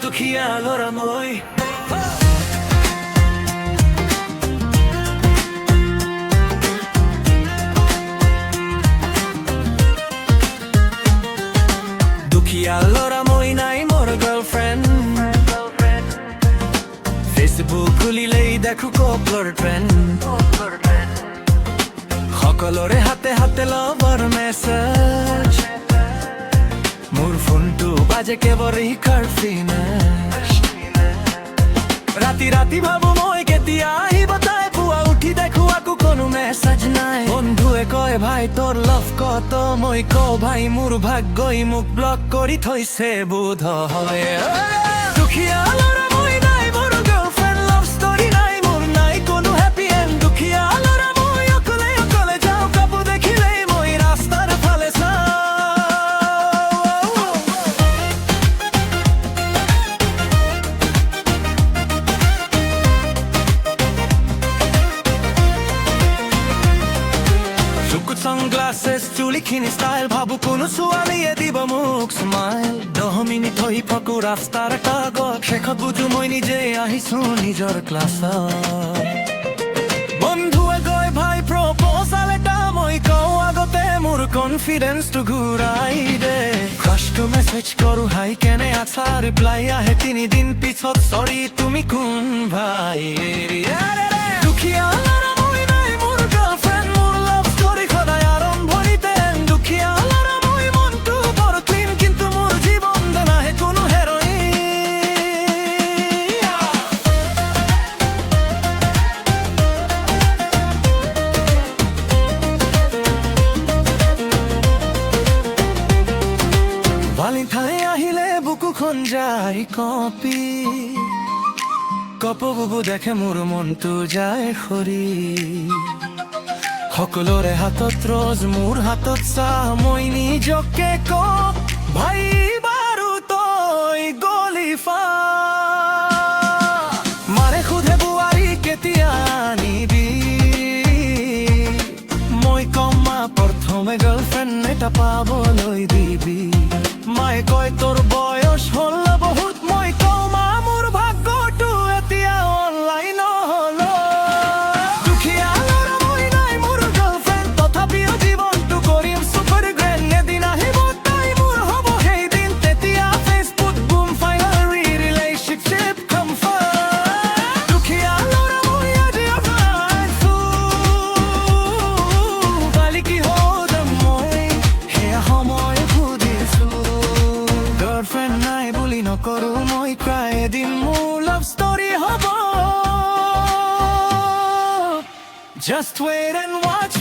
দুখীয়া ল'ৰা মই দুখীয়া ল'ৰা মই নাই মোৰ গাৰ্লফ্ৰেণ্ড ফেচবুক খুলিলেই দেখো কপলৰ ট্ৰেণ্ড সকলোৰে হাতে হাতে লভৰ মেছেজ মোৰ ফোনটো বাজে কেৱল ৰিকাৰ ফিনাছ ৰাতি ৰাতি ভাবো মই কেতিয়া আহিব তাই পুৱা উঠি দেখো আকৌ কোনো মেছেজ নাই বন্ধুৱে কয় ভাই তোৰ লভ কত মই কওঁ ভাই মোৰ ভাগ্যই মোক ব্লক কৰি থৈছে বোধ হয় দুখীয়া ল'ৰা মই নাই মোৰ গাৰ্লফ্ৰেণ্ড লাভ ষ্টৰী নাই মোৰ নাই কোনো হেপী এণ্ড দুখীয়া ল'ৰা মই অকলে অকলে যাওঁ কাপোৰ দেখিলেই মই ৰাস্তাৰ ফালে সানগ্লাসেস চুলিখিনি স্টাইল ভাবো কোনো ছোৱালীয়ে দিব মোক স্মাইল 10 মিনিট হৈ ফকু ৰাস্তাৰ কাগজ শেষত বুজো মই নিজে আহিছো নিজৰ ক্লাছত বন্ধুৱে গৈ ভাই প্ৰপ'জাল এটা মই কওঁ আগতে মোৰ কনফিডেন্সটো ঘূৰাই দে ক্ৰাছটো মেছেজ কৰো হাই কেনে আছা ৰিপ্লাই আহে 3 দিন পিছত সৰি তুমি কোন ভাই দুখীয়া ল'ৰা মই নাই মোৰ গাৰ্লফ্ৰেণ্ড মোৰ লাভ ষ্টৰী সদায় আৰম্ভণিতে দুখীয়া ল'ৰা মই মনটো বৰ ক্লিন কিন্তু মোৰ জীৱন নাহে কোনো হেৰ'ইন Valentine আহিলে বুকুখন যায় কপি কপবুবু দেখে মোৰ মনটো যায় সৰি সকলোৰে হাতত ৰ'জ মোৰ হাতত চাহ মই নিজকে কওঁ ভাই বাৰু তই গলি মাৰে সোধে বোৱাৰী কেতিয়া আনিবি মই কম মা প্ৰথমে গাৰ্লফ্ৰেণ্ড এটা পাবলৈ দিবি মায়ে কয় তোৰ বয়স হ'ল বহুত মই কওঁ মা মোৰ ভাগ্যটো এতিয়া অনলাইন হ'ল দুখীয়া ল'ৰা মই নাই মোৰ গাৰ্লফ্ৰেণ্ড তথাপিও জীৱনটো কৰিম চুপাৰ গ্ৰেণ্ড এদিন আহিব তাই মোৰ হ'ব সেইদিন তেতিয়া Facebook broom final relationship confirm দুখীয়া ল'ৰা মই আজি অফলাইনছো কালি কি হ'ল মই সেয়া সময় সুধিছো গাৰ্লফ্ৰেণ্ড নাই বুলি নকৰো মই ক্ৰাই এদিন মোৰ লাভ ষ্টৰী হ'ব Just wait and watch